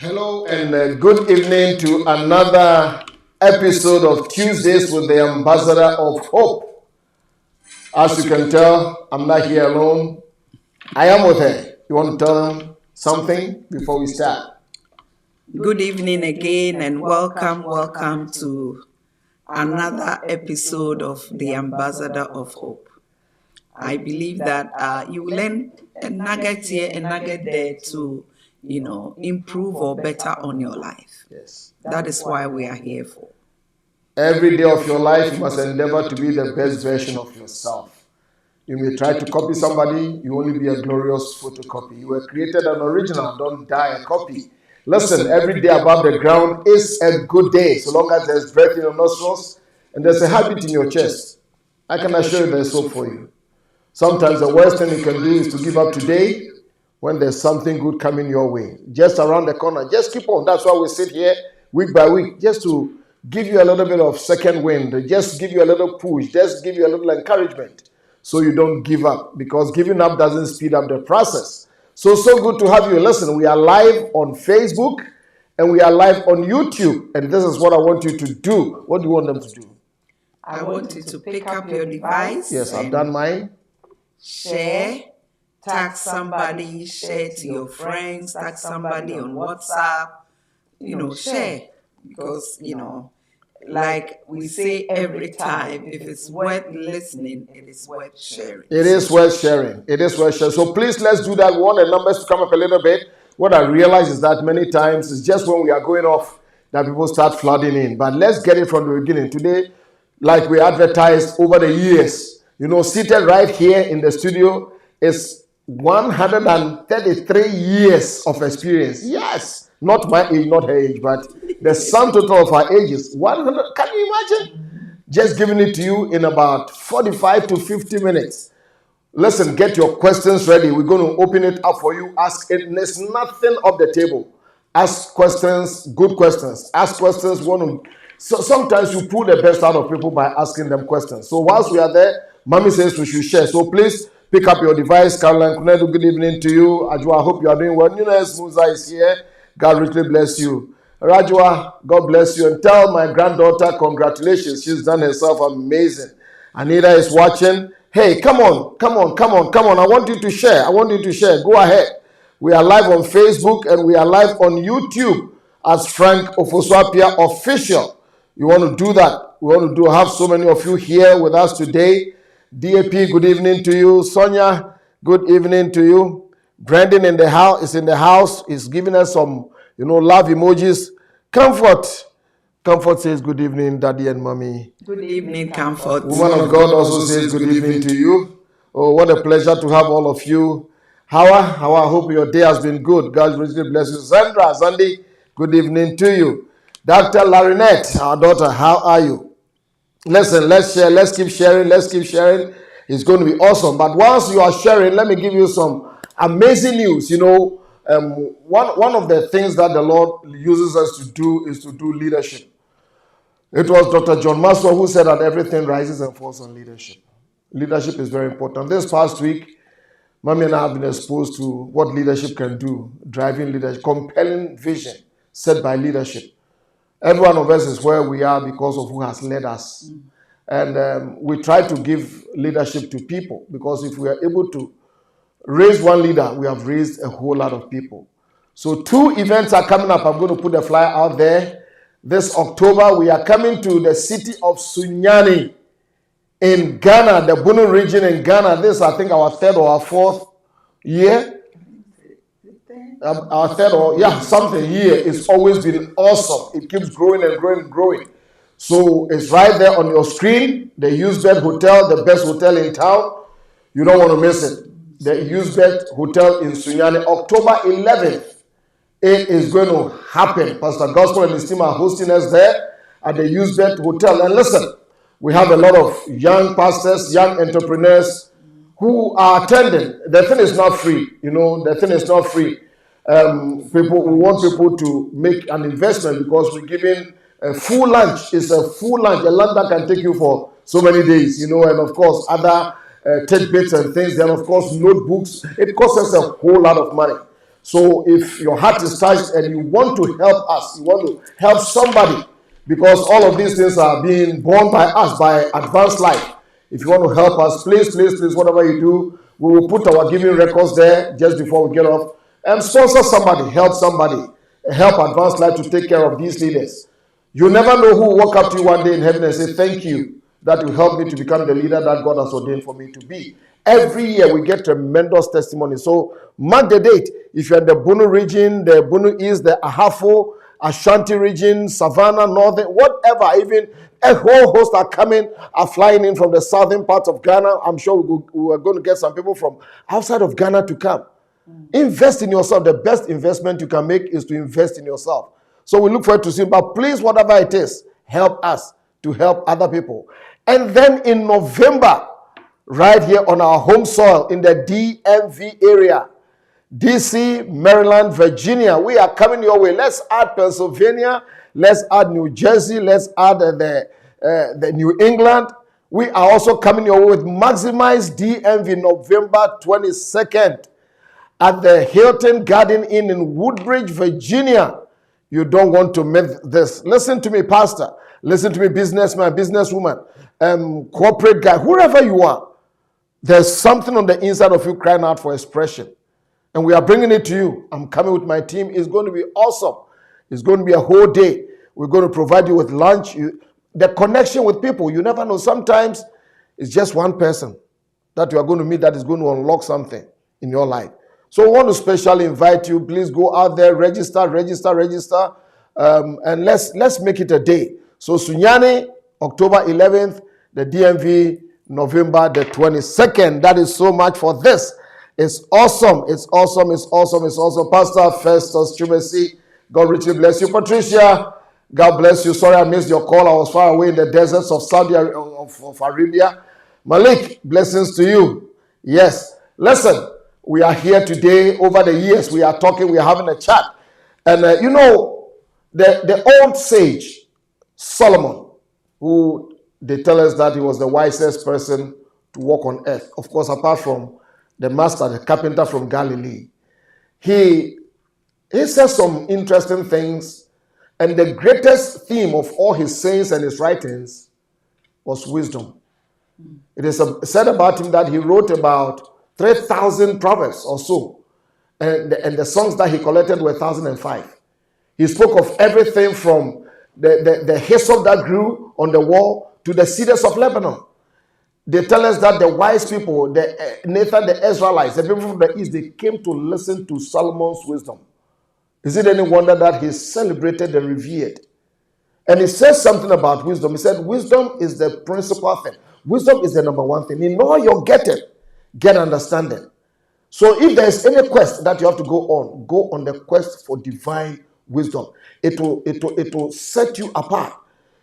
Hello and good evening to another episode of Tuesdays with the Ambassador of Hope. As you can tell, I'm not here alone. I am with her. You want to tell them something before we start? Good evening again and welcome to another episode of the Ambassador of Hope. I believe that you will learn a nugget here, a nugget there to improve or better on your life. Yes. That is why we are here for. Every day of your life, you must endeavor to be the best version of yourself. You may try to copy somebody, you only be a glorious photocopy. You were created an original, don't die a copy. Listen, every day above the ground is a good day, so long as there's breath in your nostrils and there's a heartbeat in your chest. I can assure you there's hope for you. Sometimes the worst thing you can do is to give up today when there's something good coming your way. Just around the corner. Just keep on. That's why we sit here week by week, just to give you a little bit of second wind, just give you a little push, just give you a little encouragement so you don't give up, because giving up doesn't speed up the process. So good to have you. Listen, we are live on Facebook and we are live on YouTube, and this is what I want you to do. What do you want them to do? I want you to pick up your device. Yes, I've done mine. Share, tag somebody, share to your friends, tag somebody on WhatsApp, share. Because, like we say every time, if it's worth listening, it is worth sharing. It is worth sharing. It is worth sharing. So please, let's do that. We want the numbers to come up a little bit. What I realize is that many times it's just when we are going off that people start flooding in. But let's get it from the beginning. Today, like we advertised over the years, seated right here in the studio is 133 years of experience. Yes, not my age, not her age, but the sum total of our ages. 100. Can you imagine? Just giving it to you in about 45 to 50 minutes. Listen, get your questions ready. We're going to open it up for you. Ask it. There's nothing off the table. Ask questions, good questions. Ask questions. So sometimes you pull the best out of people by asking them questions. So whilst we are there, Mommy says we should share. So please pick up your device. Caroline Kunedu, good evening to you. Ajua, I hope you are doing well. Nunes Musa is here. God richly bless you. Rajwa, God bless you. And tell my granddaughter, congratulations. She's done herself amazing. Anita is watching. Hey, come on. I want you to share. Go ahead. We are live on Facebook and we are live on YouTube as Frank Ofosu-Appiah Official. You want to do that? We want to have so many of you here with us today. DAP, good evening to you. Sonia, good evening to you. Brandon is in the house. He's giving us some, love emojis. Comfort says good evening, Daddy and Mommy. Good evening, Comfort. Woman of God also says good evening to you. Oh, what a pleasure to have all of you. Hawa, I hope your day has been good. God richly bless you. Sandra, Sandy, good evening to you. Dr. Larinette, our daughter, how are you? Listen, let's share. Let's keep sharing. It's going to be awesome. But once you are sharing, let me give you some amazing news. One of the things that the Lord uses us to do is to do leadership. It was Dr. John Maxwell who said that everything rises and falls on leadership. Leadership is very important. This past week, Mommy and I have been exposed to what leadership can do. Driving leadership, compelling vision set by leadership. Every one of us is where we are because of who has led us. And we try to give leadership to people, because if we are able to raise one leader, we have raised a whole lot of people. So 2 events are coming up. I'm going to put the flyer out there. This October, we are coming to the city of Sunyani in Ghana, the Bunu region in Ghana. This is, I think, our 3rd or our 4th year. Our 3rd year. It's always been awesome. It keeps growing and growing. So it's right there on your screen. The Usbed Hotel, the best hotel in town. You don't want to miss it. The Usbed Hotel in Sunyani, October 11th. It is going to happen. Pastor Gospel and his team are hosting us there at the Usbed Hotel. And listen, we have a lot of young pastors, young entrepreneurs who are attending. The thing is not free. The thing is not free. We want people to make an investment, because we're giving a full lunch. It's a full lunch, a lunch that can take you for so many days, and of course other tidbits and things. Then of course notebooks. It costs us a whole lot of money. So if your heart is touched and you want to help us, you want to help somebody, because all of these things are being borne by us, by Advanced Life. If you want to help us, please, whatever you do, we will put our giving records there just before we get off. And sponsor somebody, help Advanced Life to take care of these leaders. You never know who will walk up to you one day in heaven and say, thank you, that will help me to become the leader that God has ordained for me to be. Every year we get tremendous testimony. So mark the date. If you're in the Bunu region, the Bunu East, the Ahafo, Ashanti region, Savannah, Northern, whatever, even a whole host are flying in from the southern part of Ghana. I'm sure we are going to get some people from outside of Ghana to come. Invest in yourself. The best investment you can make is to invest in yourself. So we look forward to seeing, but please, whatever it is, help us to help other people. And then in November, right here on our home soil in the DMV area, DC, Maryland, Virginia, we are coming your way. Let's add Pennsylvania, let's add New Jersey, let's add the New England. We are also coming your way with Maximize DMV November 22nd at the Hilton Garden Inn in Woodbridge, Virginia. You don't want to miss this. Listen to me, pastor. Listen to me, businessman, businesswoman, corporate guy, whoever you are. There's something on the inside of you crying out for expression. And we are bringing it to you. I'm coming with my team. It's going to be awesome. It's going to be a whole day. We're going to provide you with lunch. The connection with people, you never know. Sometimes it's just one person that you are going to meet that is going to unlock something in your life. So I want to specially invite you. Please go out there, register, and let's make it a day. So Sunyani, October 11th, the DMV, November the 22nd. That is so much for this. It's awesome. It's awesome. Pastor Festus Chumesi, God richly bless you. Patricia, God bless you. Sorry I missed your call. I was far away in the deserts of Saudi Arabia. Malik, blessings to you. Yes. Listen, we are here today. Over the years, we are talking, we are having a chat. And the old sage, Solomon, who they tell us that he was the wisest person to walk on earth. Of course, apart from the master, the carpenter from Galilee. He says some interesting things, and the greatest theme of all his sayings and his writings was wisdom. It is said about him that he wrote about 3,000 proverbs or so, and the songs that he collected were 1,005. He spoke of everything from the hyssop that grew on the wall to the cedars of Lebanon. They tell us that the wise people, Nathan, the Israelites, the people from the east, they came to listen to Solomon's wisdom. Is it any wonder that he's celebrated and revered? And he says something about wisdom. He said, wisdom is the principal thing. Wisdom is the number one thing. In all you're getting, get understanding. So if there's any quest that you have to go on the quest for divine wisdom. It will set you apart.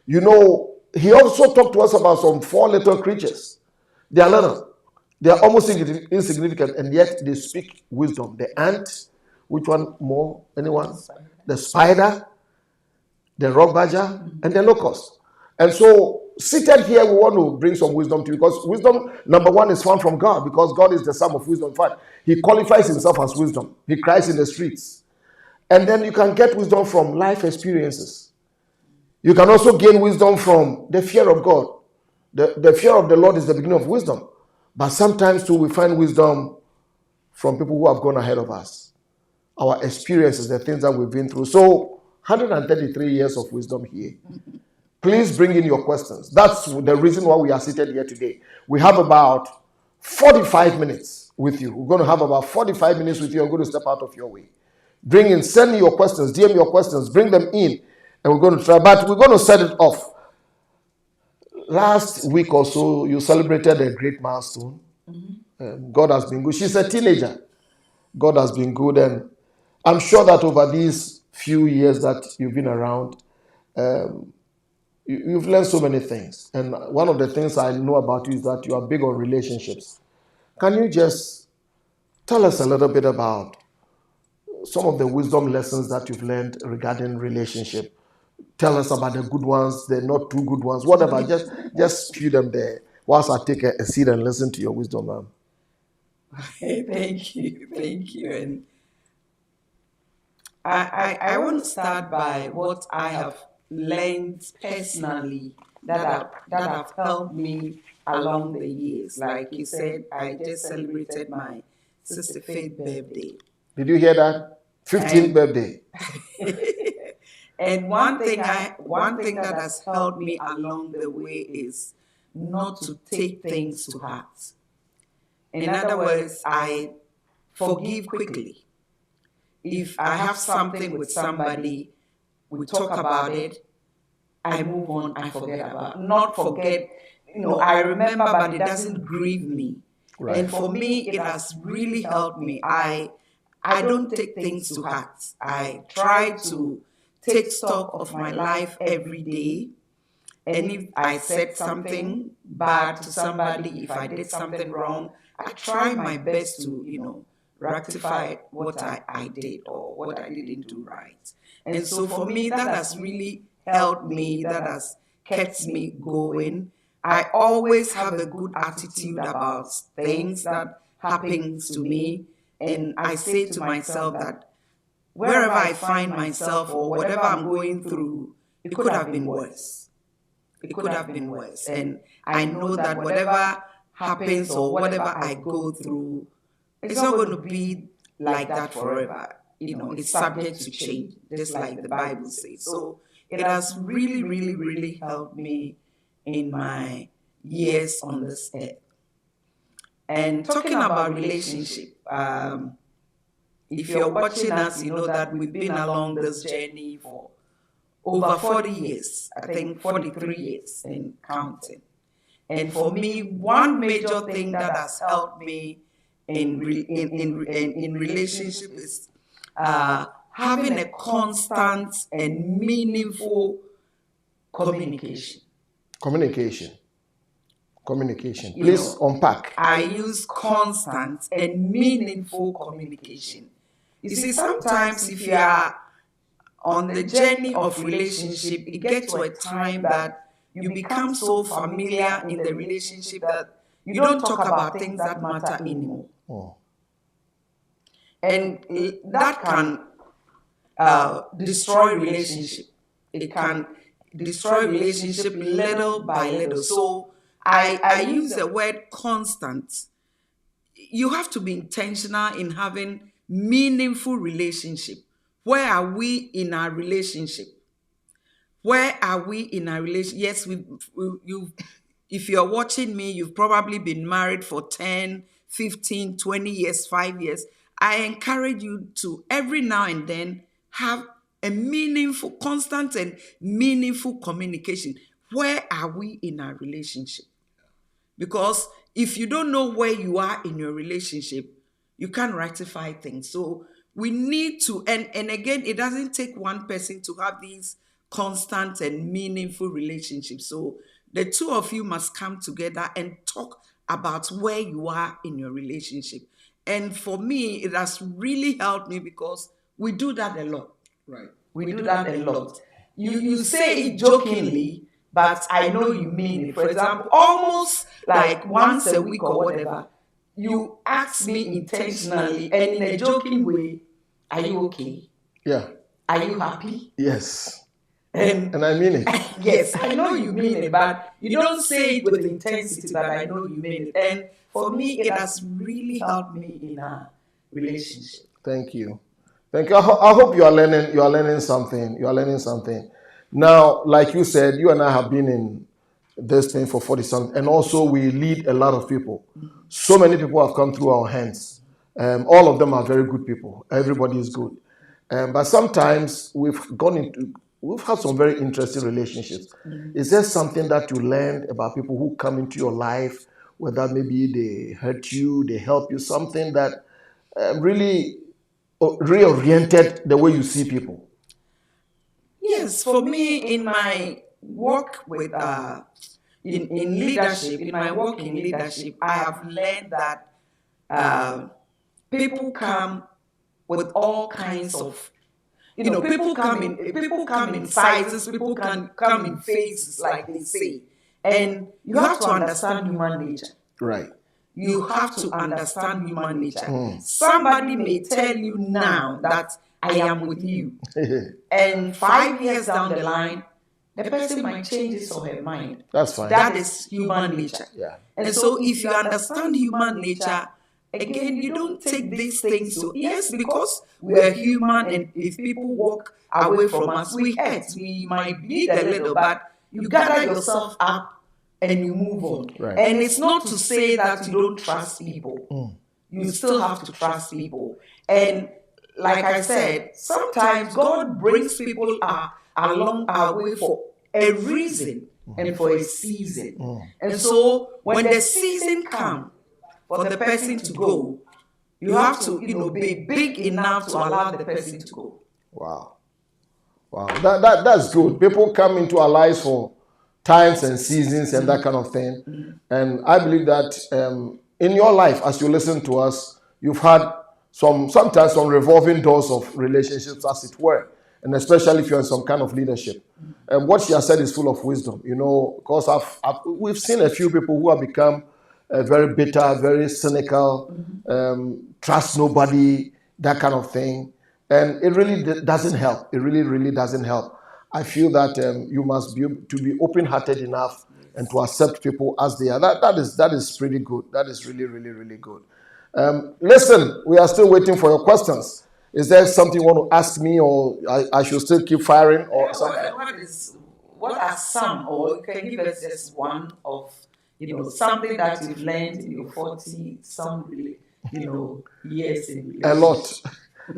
You know, he also talked to us about some 4 little creatures. They are little. They are almost insignificant, and yet they speak wisdom. The ant, which one more? Anyone? The spider, the rock badger, and the locust. And so, seated here, we want to bring some wisdom to you, because wisdom, number one, is found from God, because God is the sum of wisdom. In fact, he qualifies himself as wisdom. He cries in the streets. And then you can get wisdom from life experiences. You can also gain wisdom from the fear of God. The fear of the Lord is the beginning of wisdom. But sometimes too, we find wisdom from people who have gone ahead of us. Our experiences, the things that we've been through. So, 133 years of wisdom here. Please bring in your questions. That's the reason why we are seated here today. We have about 45 minutes with you. We're going to have about 45 minutes with you. I'm going to step out of your way. Send me your questions, DM your questions, bring them in, and we're going to try. But we're going to set it off. Last week or so, you celebrated a great milestone. God has been good. She's a teenager. God has been good, and I'm sure that over these few years that you've been around, you've learned so many things. And one of the things I know about you is that you are big on relationships. Can you just tell us a little bit about some of the wisdom lessons that you've learned regarding relationship? Tell us about the good ones, the not too good ones, whatever. Just spew them there whilst I take a seat and listen to your wisdom, ma'am. Thank you. And I want to start by what I have learned personally that have helped me along the years. Like you said, I just celebrated my 65th birthday. Did you hear that? 15th birthday. And one thing that has helped me along the way is not to take things to heart. In other words, I forgive quickly. If I have something with somebody, we talk about it, I move on, I forget about it. Not forget, I remember, but it doesn't grieve me. Right. And for me, it has really helped me. I don't take things to heart. I try to take stock of my life every day. And if I said something bad to somebody, if I did something wrong, I try my best to, rectify what I did or what I didn't do right. And so for me, that has really helped me, that has kept me going. I always have a good attitude about things that happens to me. And I say to myself that wherever I find myself or whatever I'm going through, it could have been worse. It could have been worse. And I know that whatever happens or whatever I go through, it's not going to be like that forever. It's subject to change, just like the Bible says. So it has really, really, really helped me in my years on this earth. And talking about relationship, if you're watching us, you know that we've been along this journey for over 40 years, I think 43 years and counting. And for me, one major thing that has helped me in relationship is having a constant and meaningful communication. Communication. Please unpack. I use constant and meaningful communication. You see, sometimes if you are on the journey of relationship, it gets to a time that you become so familiar in the relationship that you don't talk about things that matter anymore. Oh. And that can destroy relationship. It can destroy relationship little by little. So I use the word constant. You have to be intentional in having meaningful relationship. Where are we in our relationship? Where are we in our relationship? Yes, if you're watching me, you've probably been married for 10, 15, 20 years, 5 years. I encourage you to every now and then have a meaningful, constant and meaningful communication. Where are we in our relationship? Because if you don't know where you are in your relationship, you can't rectify things. So we need to, and again, it doesn't take one person to have these constant and meaningful relationships. So the two of you must come together and talk about where you are in your relationship. And for me, it has really helped me because we do that a lot. Right. We do that a lot. You say it jokingly, but I know you mean it. For example, almost like once a week or whatever, you ask me intentionally and in a joking way, are you okay? Yeah. Are you happy? Yes. And I mean it. Yes, I know you mean it, but you don't say it with intensity, but I know you mean it. And for me, it has really helped me in our relationship. Thank you. Thank you. I hope you are learning something. You are learning something. Now, like you said, you and I have been in this thing for 40 something, and also we lead a lot of people. So many people have come through our hands. All of them are very good people. Everybody is good. But sometimes we've had some very interesting relationships. Mm-hmm. Is there something that you learned about people who come into your life, whether maybe they hurt you, they help you, something that really reoriented the way you see people? Yes, for me, in my work with in leadership, in my work in leadership, I have learned that people come with all kinds of, people come in sizes, people can come in phases, like they say, and you have to understand human nature. Right. You have to understand human nature. Somebody may tell you now that I am with you. And 5 years down the line, the person might change his or her mind. That's fine. That is human nature. Yeah. And so if you understand human nature, again, you don't take these things so, yes, because we are human, and if people walk away from us, we hurt, we might bleed a little, but you gather yourself up and you move on. Right. And it's not to say that you don't trust people. You still have to trust people. And like I said, sometimes God brings people along our way for a reason and for a season. And so when the season comes for the person to go, you have to, be big enough to allow the person to go. Wow. That's good. People come into our lives for times and seasons and that kind of thing. And I believe that in your life, as you listen to us, you've had sometimes some revolving doors of relationships, as it were, and especially if you're in some kind of leadership. And what she has said is full of wisdom, because we've seen a few people who have become very bitter, very cynical, trust nobody, that kind of thing. And it really doesn't help. It really, really doesn't help. I feel that you must be able to be open-hearted enough and to accept people as they are. That is pretty good. That is really, really, really good. Listen, we are still waiting for your questions. Is there something you want to ask me, or I should still keep firing, or something? What are some, or you can give us just one of, something that you've learned in your 40, some, years in a lot.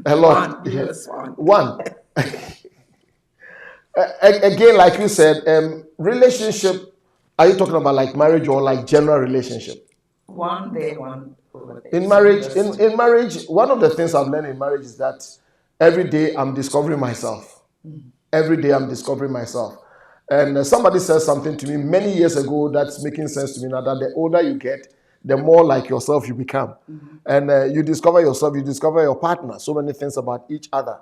One, yes, one. Again, like you said, relationship, are you talking about like marriage or like general relationship? One there, one over there. In marriage, one of the things I've learned in marriage is that every day I'm discovering myself. Every day I'm discovering myself. And somebody said something to me many years ago that's making sense to me now, that the older you get, the more like yourself you become. And you discover yourself, you discover your partner, so many things about each other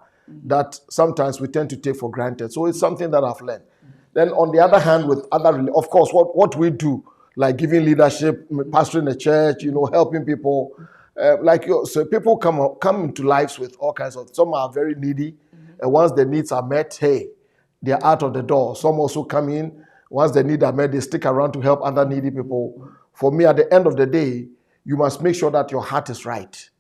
that sometimes we tend to take for granted. So it's something that I've learned. Then on the other hand, with other, of course, what we do, like giving leadership, pastoring a church, helping people, so people come into lives with all kinds of, some are very needy, and once their needs are met, hey, they're out of the door. Some also come in, once their needs are met, they stick around to help other needy people. For me, at the end of the day, you must make sure that your heart is right.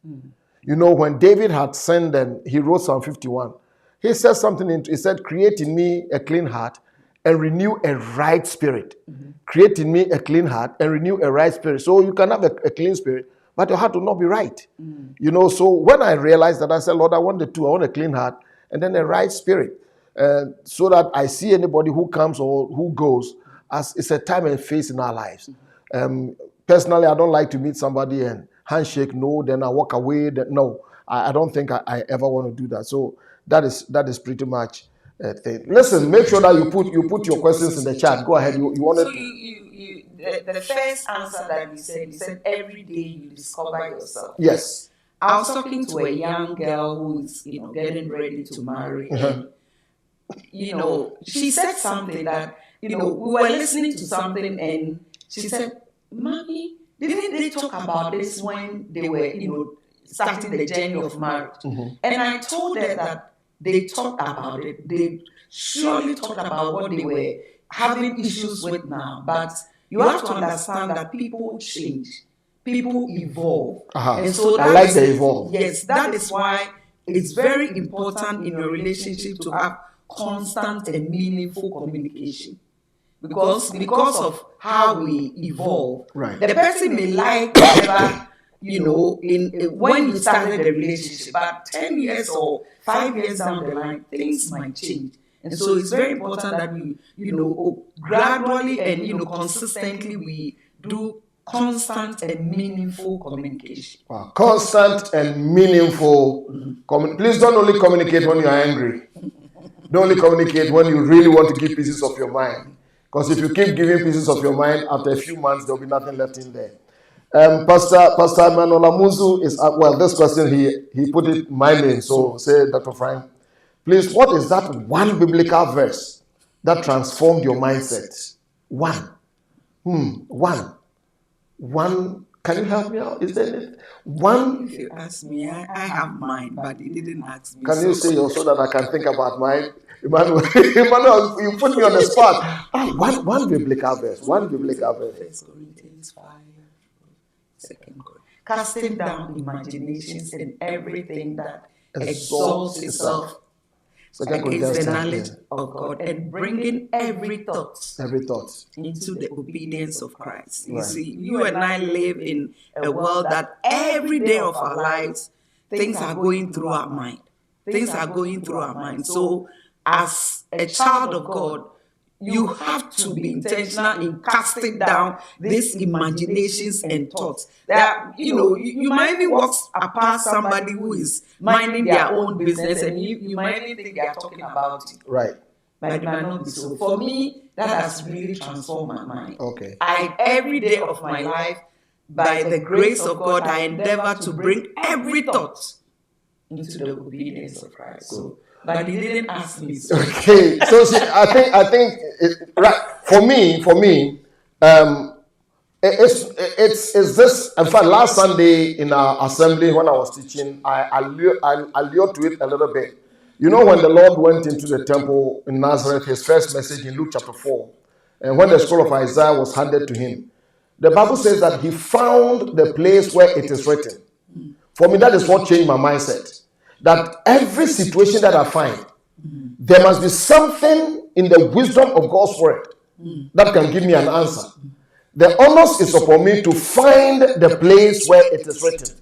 When David had sinned and he wrote Psalm 51, he said something, he said, create in me a clean heart and renew a right spirit. Create in me a clean heart and renew a right spirit. So you can have a clean spirit, but your heart will not be right. So when I realized that, I said, Lord, I want the two. I want a clean heart and then a right spirit. So that I see anybody who comes or who goes, as it's a time and phase in our lives. Personally, I don't like to meet somebody and handshake, no, then I walk away. No, I don't think I ever want to do that. So that is pretty much a thing. Listen, make sure that you put your questions in the chat. Go ahead. You wanted to. The first answer that you said every day you discover yourself. Yes. I was talking to a young girl who's getting ready to marry. And, she said something that we were listening to something, and she said, Mommy, didn't they talk about this when they were, starting the journey of marriage? And I told her that they talked about it. They surely talked about what they were having issues with now. But you have to understand that people change. People evolve. And so I like the evolve. Yes, that is why it's very important in your relationship to have constant and meaningful communication. Because of how we evolve, right. The person may like whatever, when you started the relationship, but 10 years or 5 years down the line, things might change. And so it's very important that we, gradually and, consistently we do constant and meaningful communication. Wow. Constant and meaningful. Please don't only communicate when you are angry. Don't only communicate when you really want to give pieces of your mind. Because if you keep giving pieces of your mind, after a few months, there will be nothing left in there. Pastor Manola Muzu is, this question, he put it my name. So say, Dr. Frank, please, what is that one biblical verse that transformed your mindset? One Can you help me out? Is there one? If you ask me, I have mine, but he didn't ask me. Can you say yours so that I can think about mine? Emmanuel, Emmanuel, you put me on the spot. One biblical verse. One biblical verse. 1 Corinthians 5, 2 Corinthians. Casting down imaginations and everything that exalts itself against the knowledge of God, and bringing every thought into the obedience of Christ. You see, you and I live in a world that every day of our lives, things are going through our mind. Things are going through our mind. So, as a child of God, you have to be intentional in casting down these imaginations and thoughts. That, you might even walk past somebody who is minding their own business, and you might even think they are talking about it. Right. But it might not be so. For me, that has really transformed my mind. Okay. Every day of my life, by the grace of God, I endeavor to bring every thought into the obedience of Christ. So, but he didn't ask me. So. Okay, so see, I think right for me, it's this. In fact, last Sunday in our assembly when I was teaching, I allured to it a little bit. You know, when the Lord went into the temple in Nazareth, his first message in Luke chapter 4, and when the scroll of Isaiah was handed to him, the Bible says that he found the place where it is written. For me, that is what changed my mindset. That every situation that I find, there must be something in the wisdom of God's word that can give me an answer. The onus is upon me to find the place where it is written.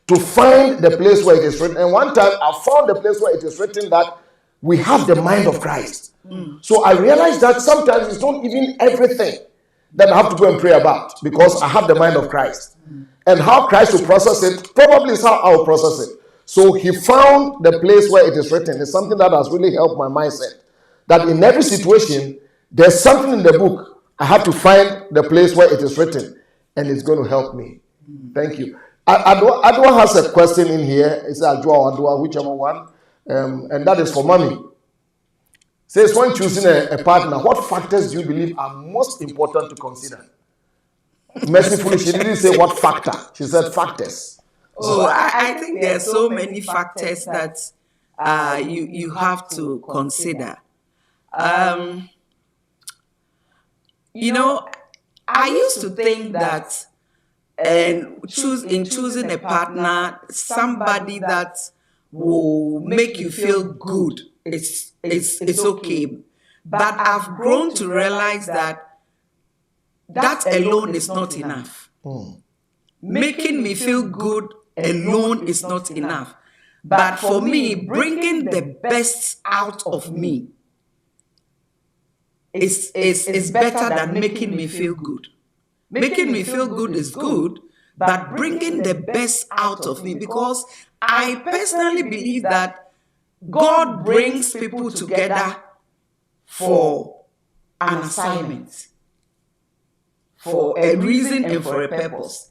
To find the place where it is written. And one time I found the place where it is written that we have the mind of Christ. So I realized that sometimes it's not even everything that I have to go and pray about, because I have the mind of Christ. And how Christ will process it probably is how I will process it. So he found the place where it is written. It's something that has really helped my mindset. That in every situation, there's something in the book. I have to find the place where it is written, and it's going to help me. Thank you. Adwa has a question in here. It's Adwa or Adwa, whichever one. And that is for mommy. Says, when choosing a partner, what factors do you believe are most important to consider? Mercifully, she didn't say what factor. She said factors. Oh, I think there are so many factors that you have to consider. I used to think that in choosing a partner, somebody that will make you feel good, it's okay. But I've grown to realize that alone is not enough. Making me feel good alone is not enough. But for me, bringing the best out of me is better than making me feel good. Making me feel good is good, but bringing the best out of me, because I personally believe that God brings people together for an assignment, for a reason and for a purpose.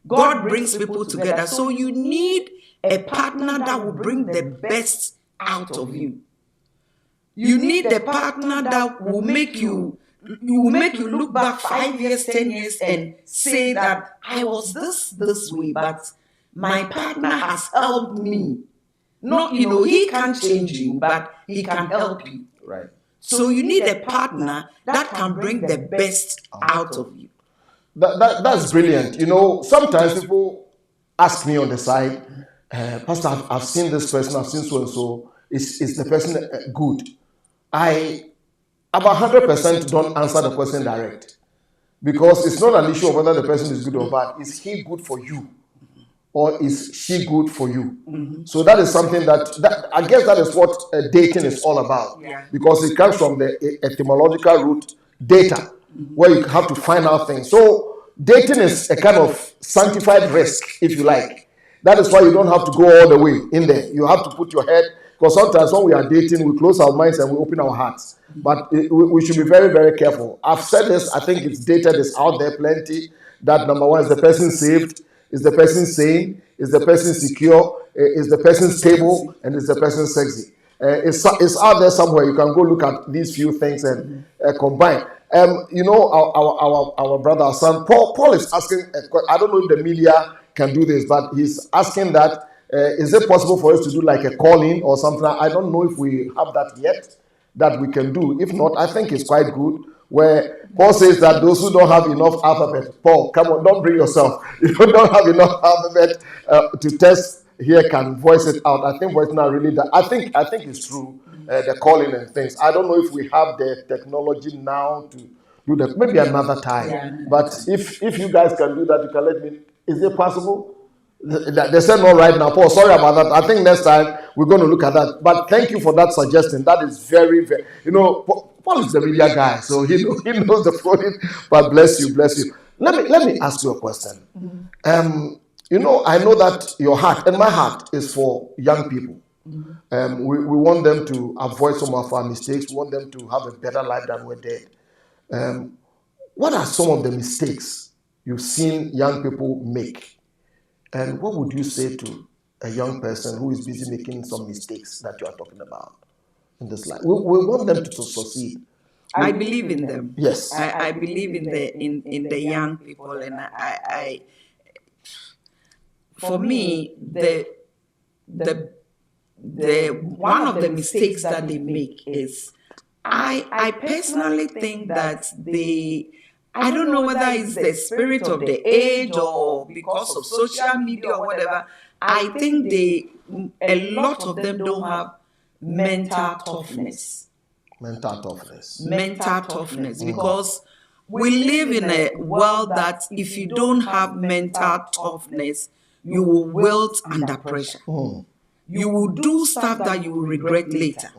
God brings people together. So you need a partner that will bring the best out of you. You need a partner that will make you look back 5 years, 10 years and say that I was this way, but my partner has helped me. No, he can't change you, but he can help you. Right. So you need a partner that can bring the best out of you. That's brilliant. Sometimes people ask me on the side, Pastor, I've seen this person, I've seen so and so. Is the person good? I about 100% don't answer the question direct, because it's not an issue of whether the person is good or bad. Is he good for you, or is she good for you? So that is something that I guess that is what dating is all about, because it comes from the etymological root data, where you have to find out things. So dating is a kind of sanctified risk, if you like. That is why you don't have to go all the way in there. You have to put your head, because sometimes when we are dating, we close our minds and we open our hearts. But we should be very, very careful. I've said this, I think it's data that's out there plenty, that number one, is the person saved? Is the person sane? Is the person secure? Is the person stable? And is the person sexy? It's out there somewhere. You can go look at these few things and combine. Our brother, our son, Paul is asking, I don't know if the media can do this, but he's asking that, is it possible for us to do like a call-in or something? I don't know if we have that yet, that we can do. If not, I think it's quite good, where Paul says that those who don't have enough alphabet, Paul, come on, don't bring yourself. If you don't have enough alphabet to test here, can voice it out. I think voice not really that. I think it's true, the calling and things. I don't know if we have the technology now to do that. Maybe another time. Yeah. But if you guys can do that, you can let me. Is it possible? They said no right now. Paul, sorry about that. I think next time we're going to look at that. But thank you for that suggestion. That is very, very, Paul is the media guy, so he knows the phone. But bless you. Let me ask you a question. I know that your heart and my heart is for young people. We want them to avoid some of our mistakes. We want them to have a better life than we did. What are some of the mistakes you've seen young people make? And what would you say to a young person who is busy making some mistakes that you are talking about in this life? We want them to succeed. I believe in them. Yes. I believe in the young people, and I for me, the one of the mistakes that they make is, I personally think that I don't know whether it's the spirit of the age or because of social media or whatever. I think a lot of them don't have mental toughness. Because we live in a world that if you don't have mental toughness, you will wilt under pressure. You will do stuff that you will regret later.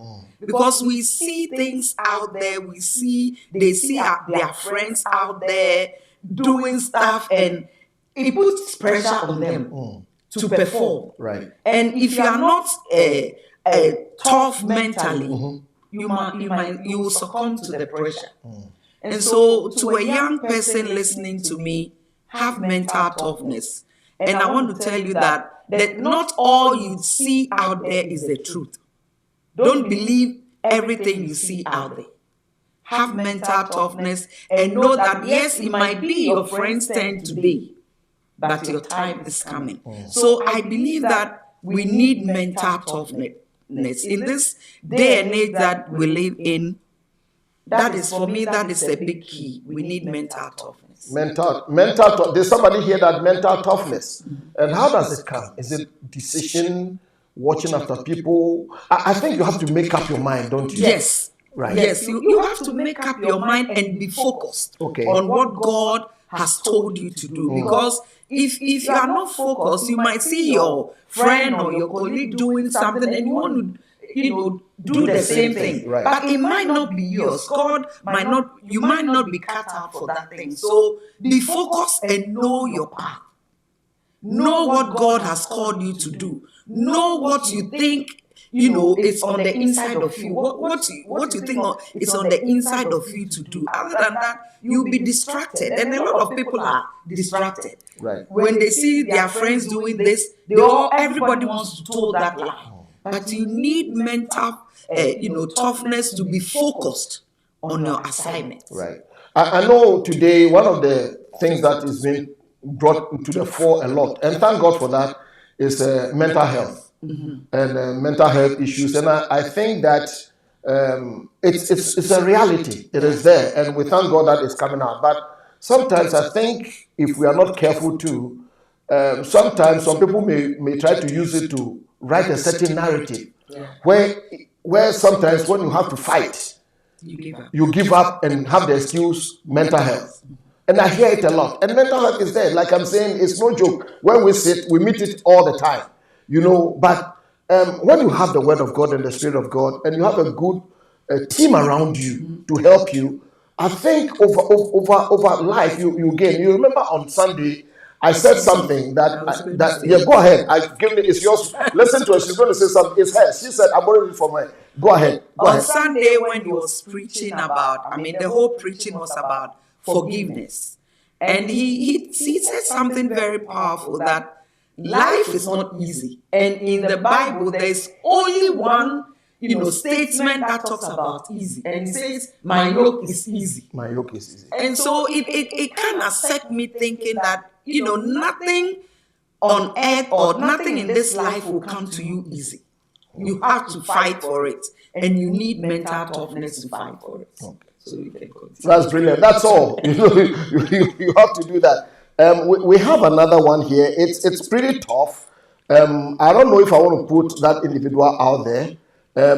Because we see things out there, they see their friends out there doing stuff, and it puts pressure on them to perform. Right. And if you are not tough mentally, you will succumb to the pressure. And so, to a young person listening to me, have mental toughness. And I want to tell you that not all you see out there is the truth. Don't believe everything you see out there. Have mental toughness and know that, yes, it might be your friend's turn today, but your time is coming. So I believe that we need mental toughness. In this day and age that we live in, that is, for me, that is a big key. We need mental toughness. There's somebody here that mental toughness. And how does it come? Is it decision, watching after people? I think you have to make up your mind, don't you? Yes. Right. Yes, you have to make up your mind and be focused on what God has told you to do. Because if you are not focused, you might see your friend or your colleague doing something and you want to, do the same thing. Right. But it might not be yours. You might not be cut out for that thing. So be focused and know your path. Know what God has called you to do. Know what you think, it's on the inside of you. What you think is on the inside of you to do. Other than that, you'll be distracted. And a lot of people are distracted. Right. When they see their friends doing this, everybody wants to toe that line. But you need mental, toughness to be focused on your assignment. Right. I know today one of the things that is being brought to the fore a lot, and thank God for that, is mental health and mental health issues. And I think that it's a reality. It is there, and we thank God that it's coming out. But sometimes I think if we are not careful too, sometimes some people may try to use it to write a certain narrative, where sometimes when you have to fight, you give up and have the excuse mental health. And I hear it a lot. And mental health is there. Like I'm saying, it's no joke. When we sit, we meet it all the time. But when you have the word of God and the Spirit of God, and you have a good team around you to help you, I think over life you gain. You remember on Sunday, I said something that go ahead. It's yours. Listen to her. She's going to say something. It's her. She said, I'm borrowing it from her. Go ahead. On Sunday, when he was preaching about, the whole preaching was about forgiveness. And he said something very powerful, that life is not easy. And in the Bible, there's only one, statement that talks about easy, and it says, "My yoke is easy." My yoke is easy. And so it kind of set me thinking that nothing on earth or nothing in this life will come to you easy. You have to fight for it, and you need mental toughness to fight for it. Okay. So you can continue. That's brilliant. That's all. You have to do that. We have another one here. It's pretty tough. I don't know if I want to put that individual out there,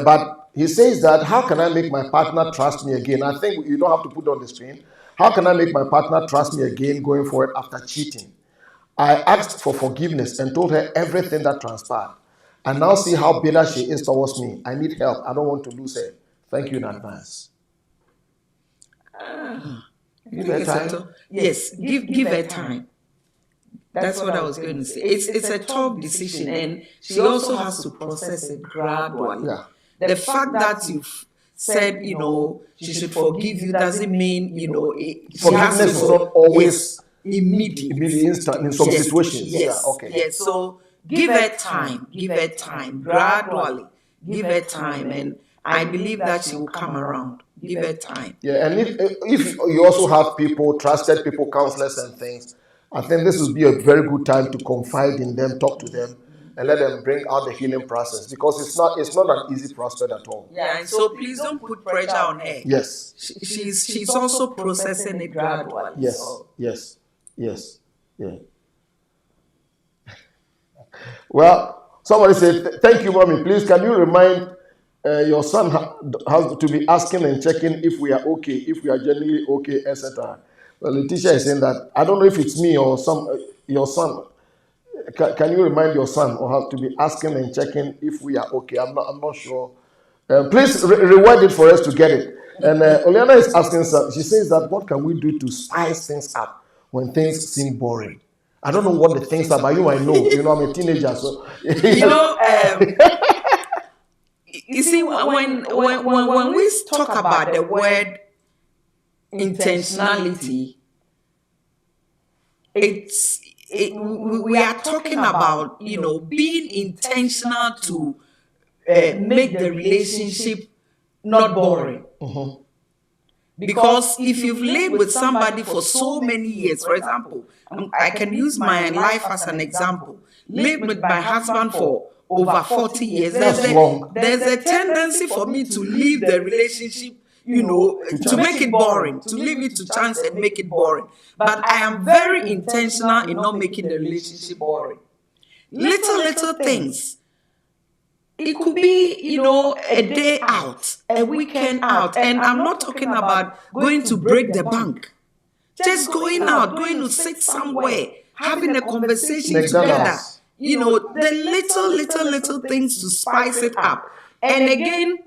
but he says that, how can I make my partner trust me again? I think you don't have to put it on the screen. How can I make my partner trust me again going forward after cheating? I asked for forgiveness and told her everything that transpired. I now see how bitter she is towards me. I need help. I don't want to lose her. Thank you in advance. Give her time. Yes, give her time. That's what I was going to say. It's a tough decision, and she also has to process it gradually. Yeah. The fact that you've said, she should forgive you doesn't mean, Forgiveness is not always immediate. Instant in some situations. Yes. Yeah, okay. Yes. So give her time. Give her time gradually. Give her time, and I believe that she will come around. Give her time. Yeah, and if you also have people, trusted people, counselors and things, I think this would be a very good time to confide in them, talk to them, and let them bring out the healing process, because it's not an easy process at all. Yeah, and so please don't put pressure on her. Yes. She's also processing it gradually. Yes. So. Yes. Yeah. Well, somebody said, "Thank you, mommy. Please, can you remind your son has to be asking and checking if we are okay, if we are genuinely okay, etc." Well, Letitia is saying that. I don't know if it's me or your son. Can you remind your son or have to be asking and checking if we are okay? I'm not sure. Please reword it for us to get it. And Oleana is asking, she says that, what can we do to spice things up when things seem boring? I don't know what the things are, but I know. I'm a teenager, so you see, when we talk about the word intentionality, we are talking about being intentional to make the relationship not boring. Mm-hmm. Because if you've lived with somebody for so many years, for example, I can use my life as an example. Lived with my husband for over 40 years. There's a tendency for me to leave the relationship, to make it boring, to leave it to chance and make it boring. But I am very intentional in not making the relationship boring. Little things. It could be, a day out, a weekend out. And I'm not talking about going to break the bank. Just going out, going to sit somewhere, having a conversation together. The little things to spice it up. And again,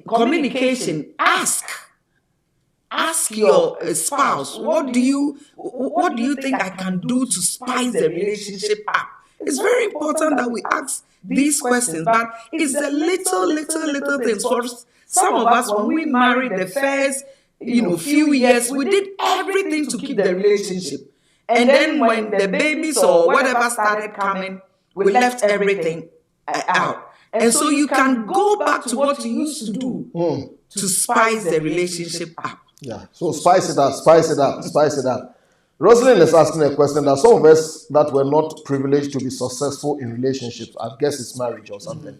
communication. Ask your spouse, what do you think I can do to spice the relationship up? It's very important that we ask these questions, but it's the little things. For some of us, when we married the first, few years, we did everything to keep the relationship. And then when the babies or whatever started coming, we left everything out. And so you can go back to what you used to do to spice the relationship up. Yeah, so spice it up. Rosalind is asking a question that some of us that were not privileged to be successful in relationships, I guess it's marriage or something.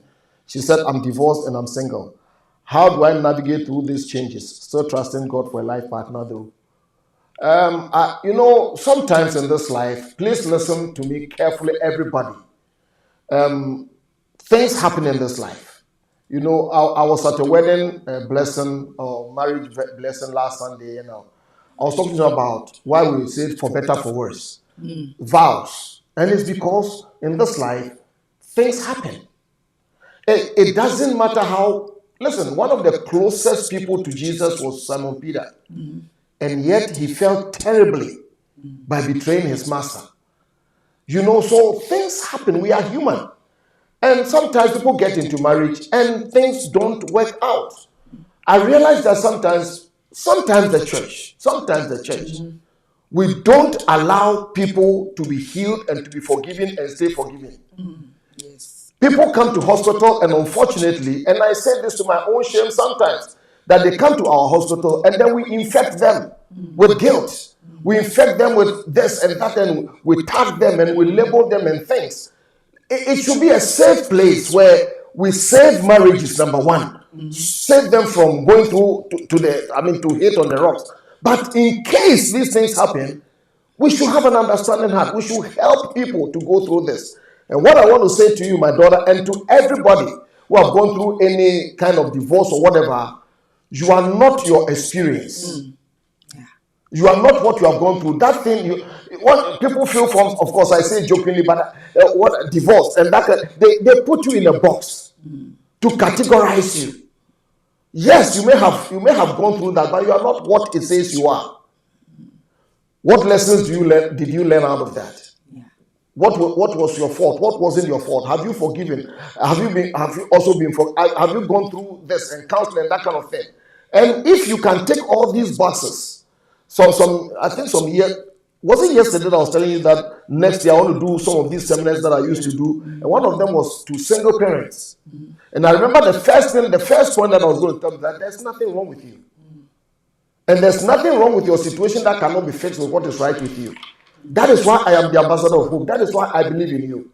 She said, I'm divorced and I'm single. How do I navigate through these changes? Still trusting God for a life partner though. Sometimes in this life, please listen to me carefully, everybody. Things happen in this life. I was at a wedding blessing or marriage blessing last Sunday, I was talking to you about why we said for better, for worse. Vows. And it's because in this life, things happen. It doesn't matter how. Listen, one of the closest people to Jesus was Simon Peter. And yet he felt terribly by betraying his master. So things happen. We are human. And sometimes people get into marriage and things don't work out. I realize that sometimes the church, we don't allow people to be healed and to be forgiven and stay forgiven. Yes. People come to hospital, and unfortunately, and I say this to my own shame sometimes, that they come to our hospital and then we infect them with guilt. We infect them with this and that, and we tag them and we label them and things. It should be a safe place where we save marriages, number one. Save them from going through to hit on the rocks. But in case these things happen, we should have an understanding heart. We should help people to go through this. And what I want to say to you, my daughter, and to everybody who have gone through any kind of divorce or whatever, you are not your experience. You are not what you have gone through. That thing, what people feel from, of course, I say jokingly, but what divorce and that they put you in a box to categorize you. Yes, you may have gone through that, but you are not what it says you are. What lessons did you learn out of that? What was your fault? What wasn't your fault? Have you forgiven? Have you also been have you gone through this and counseling, that kind of thing? And if you can take all these boxes, I think some year, was it yesterday that I was telling you that next year I want to do some of these seminars that I used to do, and one of them was to single parents. And I remember the first point that I was going to tell you, that there's nothing wrong with you. And there's nothing wrong with your situation that cannot be fixed with what is right with you. That is why I am the ambassador of hope. That is why I believe in you.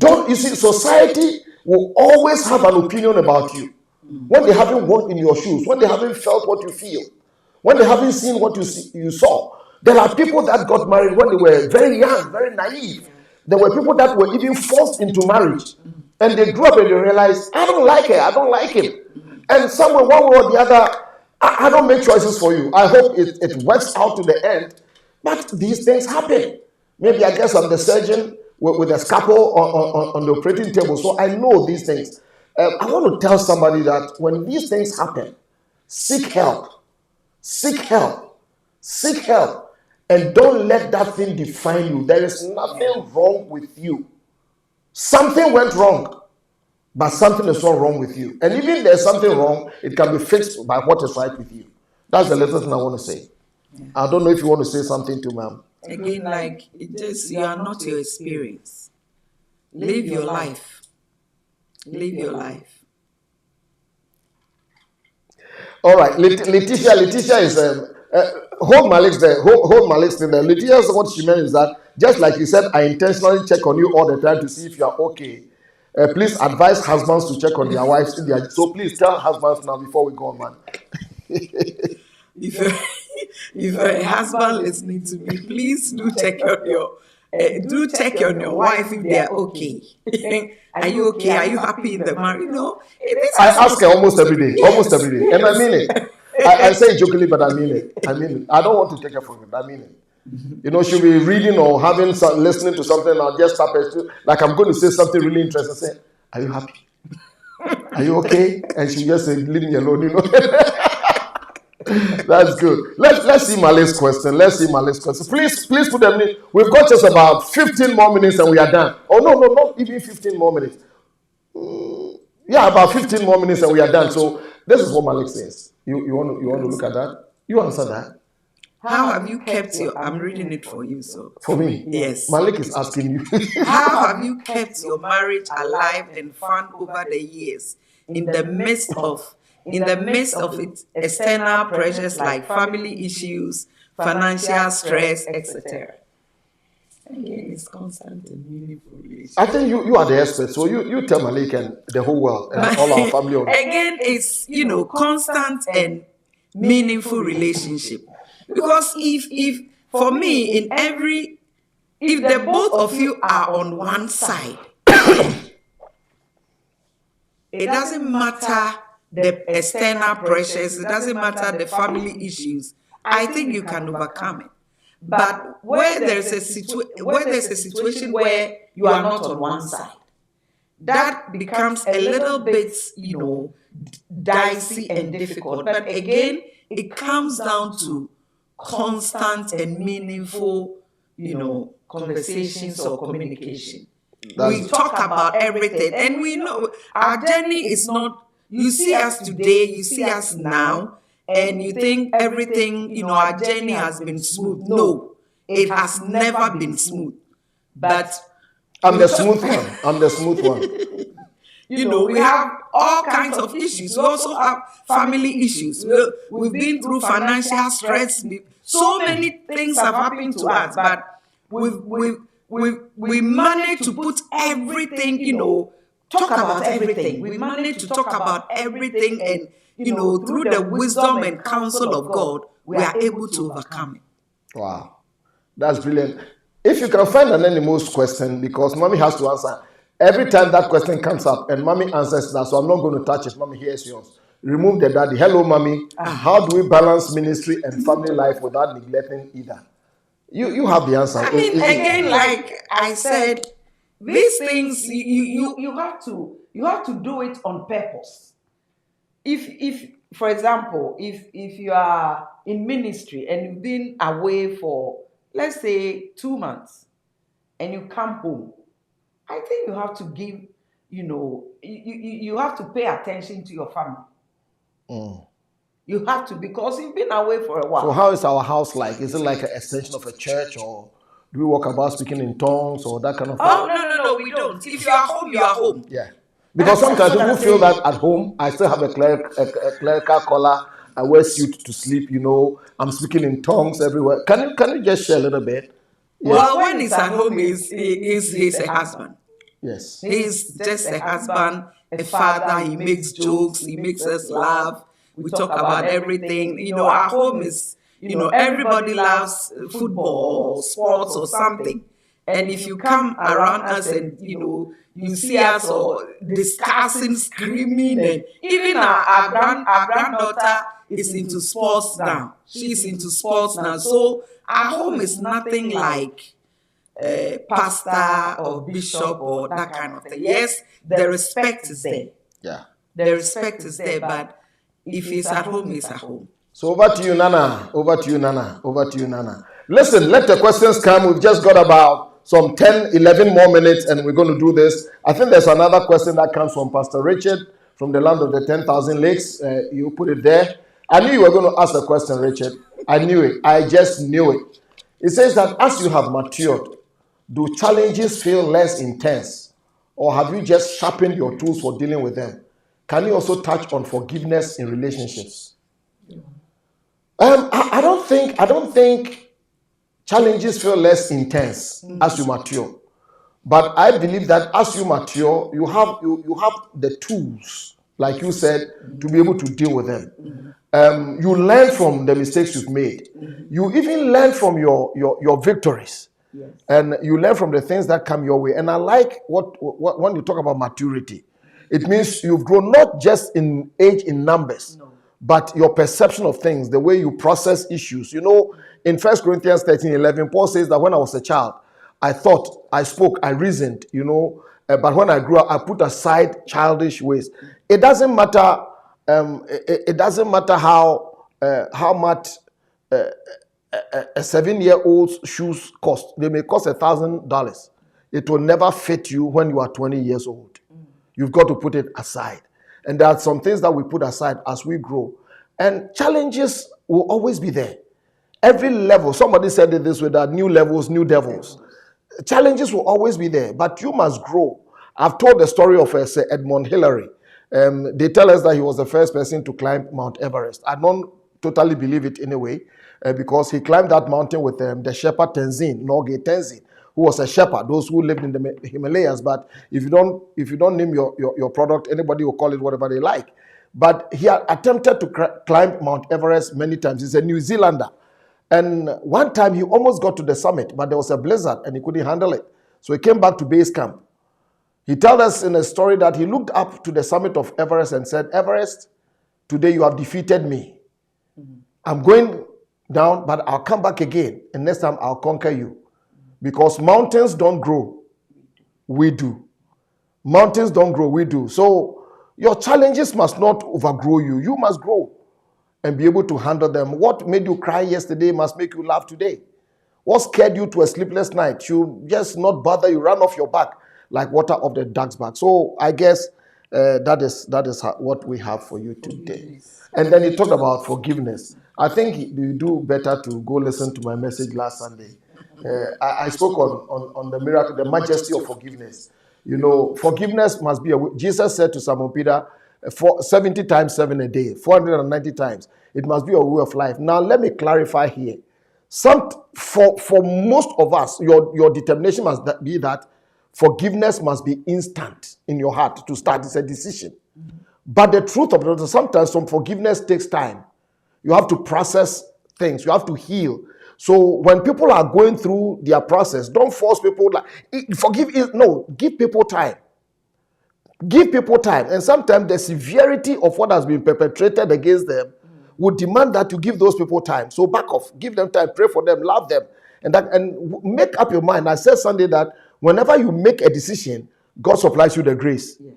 You see, society will always have an opinion about you. When they haven't walked in your shoes, when they haven't felt what you feel, when they haven't seen what you saw. There are people that got married when they were very young, very naive. There were people that were even forced into marriage. And they grew up and they realized, I don't like her, I don't like him. And somewhere, one way or the other, I don't make choices for you. I hope it works out to the end. But these things happen. Maybe I guess I'm the surgeon with a scalpel on the operating table, so I know these things. I want to tell somebody that when these things happen, seek help. Seek help. Seek help. And don't let that thing define you. There is nothing wrong with you. Something went wrong, but something is not wrong with you. And even if there's something wrong, it can be fixed by what is right with you. That's the little thing I want to say. I don't know if you want to say something to ma'am. Again, like, you are not your experience. Live your life. Live your life. All right, Letitia is hold Malik's there. Hold Malik's there. Letitia, what she meant is that just like you said, I intentionally check on you all the time to see if you are okay. Please advise husbands to check on their wives. So please tell husbands now before we go on, man. If a husband listening to me, please do check on your wife if they are okay. Are you okay? Are you happy in the marriage? No. I ask her almost every day, and I mean it. I say it jokingly, but I mean it. I don't want to take her for granted. I mean it. She'll be reading or listening to something, and I'll just tap her, like I'm going to say something really interesting. Say, are you happy? Are you okay? And she just say, leave me alone. That's good. Let's see Malik's question. Please put them in. We've got just about 15 more minutes and we are done. Oh no, not even 15 more minutes. Yeah, about 15 more minutes and we are done. So this is what Malik says. You want to look at that? You answer that. How have you kept I'm reading it for you, so. For me? Yes. Malik is asking you. How have you kept your marriage alive and fun over the years in the midst of its external pressures like family issues, financial stress, etc.? Again, it's constant and meaningful relationship. I think you are the expert, so you tell Malik and the whole world and all our family. Again, it's constant and meaningful relationship. Because if for me, if the both of you are on one side, it doesn't matter the external pressures, it doesn't matter the family issues. I think you can overcome it. But where there's a situation where you are not on one side, that becomes a little bit, dicey and difficult. But again, it comes down to constant and meaningful, conversations or communication. We talk about everything, and we know our journey is not, you see us today, you see us now, and you think everything, our journey has been smooth. No, it has never been smooth. But I'm the smooth one. We have all kinds of issues. We also have family issues. We've been through financial stress. So many things have happened to us, but we managed to put everything, talk about everything. We managed to talk about everything, and through the wisdom and counsel of God, we are able to overcome it. Wow, that's brilliant. If you can find an animal's question, because mommy has to answer every time that question comes up, and mommy answers that, so I'm not going to touch it. Mommy, here's yours. Remove the daddy. Hello, mommy. How do we balance ministry and family life without neglecting either? You have the answer. I mean, again, like I said, these things you have to do it on purpose. If for example, if you are in ministry and you've been away for, let's say, 2 months, and you come home, I think you have to give, you have to pay attention to your family. You have to, because you've been away for a while. So how is our house like? Is it like an extension of a church, or do we walk about speaking in tongues or that kind of thing? Oh, no, we don't. If you are home, you are home. Yeah. Because sometimes people feel that at home, I still have a clerical collar, I wear suit to sleep, I'm speaking in tongues everywhere. Can you just share a little bit? Yeah. Well, when he's at home, he's a husband. Yes. He's just a husband, a father. He makes jokes, he makes us laugh. We talk about everything. Our home is, everybody loves football or sports or something. And if you come around us and, you see us or discussing, screaming, and even our granddaughter is into sports now. She's into sports now. So our home is nothing like pastor or bishop or that kind of thing. Yes, the respect is there. Yeah. The respect is there, but if he's at home, he's at home. So over to you, Nana. Over to you, Nana. Listen, let the questions come. We've just got about some 10, 11 more minutes, and we're going to do this. I think there's another question that comes from Pastor Richard from the land of the 10,000 lakes. You put it there. I knew you were going to ask a question, Richard. I knew it. I just knew it. It says that as you have matured, do challenges feel less intense, or have you just sharpened your tools for dealing with them? Can you also touch on forgiveness in relationships? I don't think challenges feel less intense as you mature. But I believe that as you mature, you have the tools, like you said, to be able to deal with them. You learn from the mistakes you've made. You even learn from your victories. Yes. And you learn from the things that come your way. And I like what when you talk about maturity, it means you've grown not just in age, in numbers, but your perception of things, the way you process issues. In 1 Corinthians 13:11, Paul says that when I was a child, I thought, I spoke, I reasoned, but when I grew up, I put aside childish ways. It doesn't matter. It doesn't matter how much a 7-year-old's shoes cost. They may cost $1,000. It will never fit you when you are 20 years old. You've got to put it aside. And there are some things that we put aside as we grow. And challenges will always be there. Every level, somebody said it this way, that new levels, new devils. Challenges will always be there, but you must grow. I've told the story of Sir Edmund Hillary. They tell us that he was the first person to climb Mount Everest. I don't totally believe it anyway, because he climbed that mountain with the shepherd Tenzin, Norgay Tenzin, who was a shepherd, those who lived in the Himalayas. But if you don't name your product, anybody will call it whatever they like. But he had attempted to climb Mount Everest many times. He's a New Zealander. And one time he almost got to the summit, but there was a blizzard and he couldn't handle it. So he came back to base camp. He tells us in a story that he looked up to the summit of Everest and said, Everest, today you have defeated me. I'm going down, but I'll come back again. And next time I'll conquer you. Because mountains don't grow. We do. Mountains don't grow. We do. So your challenges must not overgrow you. You must grow and be able to handle them. What made you cry yesterday must make you laugh today. What scared you to a sleepless night should just not bother you, run off your back like water off the duck's back. So I guess that is what we have for you today. And then he talked about forgiveness. I think you do better to go listen to my message last Sunday. I spoke on the miracle, the majesty of forgiveness. Forgiveness must be Jesus said to Simon Peter, 70 times 7 a day, 490 times. It must be a way of life. Now, let me clarify here. For most of us, your determination must be that forgiveness must be instant in your heart to start. It's a decision. But the truth of it is, sometimes some forgiveness takes time. You have to process things. You have to heal. So when people are going through their process, don't force people. Give people time. Give people time. And sometimes the severity of what has been perpetrated against them would demand that you give those people time. So back off. Give them time. Pray for them. Love them. And make up your mind. I said Sunday that whenever you make a decision, God supplies you the grace. Yes.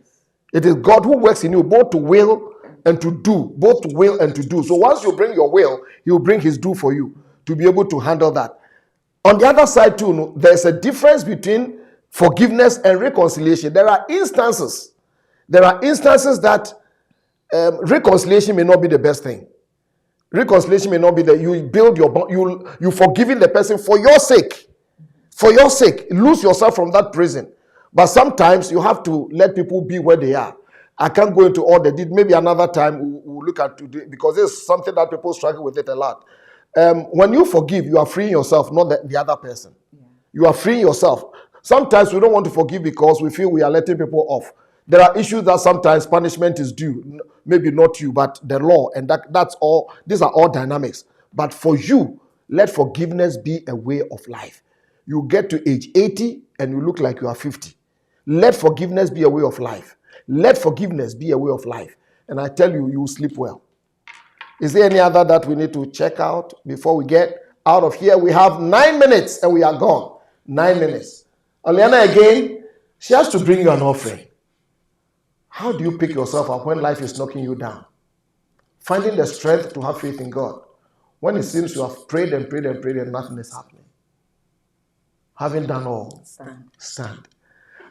It is God who works in you both to will and to do. Both to will and to do. So once you bring your will, He will bring His do for you to be able to handle that. On the other side too, there's a difference between forgiveness and reconciliation. There are instances that reconciliation may not be the best thing. Reconciliation may not be that you build your bond, you forgiving the person for your sake. For your sake, lose yourself from that prison. But sometimes you have to let people be where they are. I can't go into all the details. Maybe another time we'll look at today, because it's something that people struggle with it a lot. When you forgive, you are freeing yourself, not the other person. Yeah. You are freeing yourself. Sometimes we don't want to forgive because we feel we are letting people off. There are issues that sometimes punishment is due. Maybe not you, but the law. And that's all. These are all dynamics. But for you, let forgiveness be a way of life. You get to age 80 and you look like you are 50. Let forgiveness be a way of life. Let forgiveness be a way of life. And I tell you, you will sleep well. Is there any other that we need to check out before we get out of here? We have 9 minutes and we are gone. 9 minutes. Oleana again, she has to bring you an offering. How do you pick yourself up when life is knocking you down? Finding the strength to have faith in God. When it seems you have prayed and prayed and prayed and nothing is happening. Having done all, stand.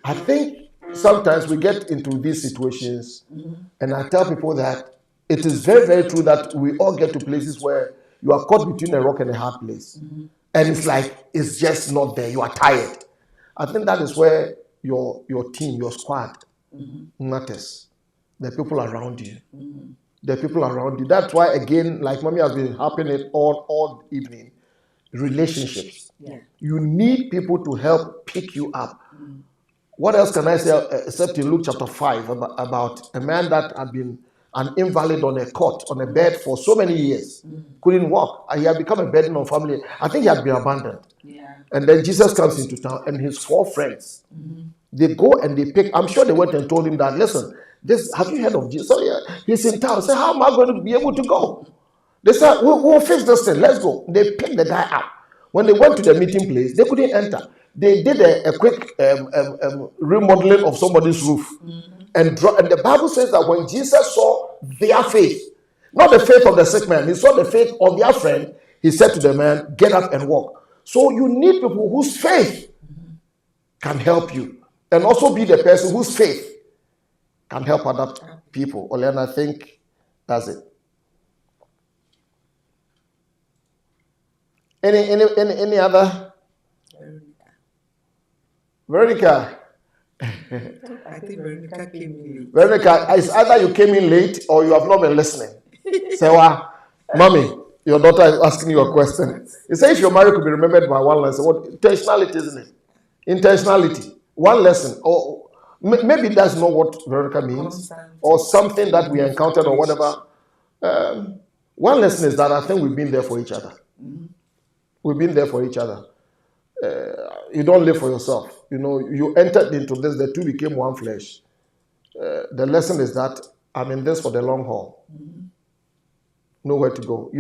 I think sometimes we get into these situations, and I tell people that it is very, very true that we all get to places where you are caught between a rock and a hard place. And it's like, it's just not there. You are tired. I think that is where your team, your squad matters. The people around you. The people around you. That's why, again, like Mommy has been harping it all evening, relationships. Yeah. You need people to help pick you up. What else can I say except in Luke chapter 5 about a man that had been an invalid on a cot, on a bed for so many years, couldn't walk. He had become a burden on family. I think he had been abandoned. Yeah. And then Jesus comes into town and his 4 friends, they go and they pick. I'm sure they went and told him that, listen, have you heard of Jesus? So yeah, he's in town. Say, how am I going to be able to go? They said, we'll fix this thing. Let's go. They picked the guy up. When they went to the meeting place, they couldn't enter. They did a quick remodeling of somebody's roof. And the Bible says that when Jesus saw their faith, not the faith of the sick man, he saw the faith of their friend, he said to the man, get up and walk. So you need people whose faith can help you. And also be the person whose faith can help other people. Oleana, I think that's it. Any other? Veronica. I think Veronica came in late. Veronica, it's either you came in late or you have not been listening. Say, Mommy, your daughter is asking you a question. It says if your marriage could be remembered by one lesson. What intentionality, isn't it? Intentionality. One lesson. Or maybe that's not what Veronica means. Or something that we encountered or whatever. One lesson is that I think we've been there for each other. We've been there for each other. You don't live for yourself. You entered into this, the two became one flesh. The lesson is that I'm in this for the long haul. Nowhere to go.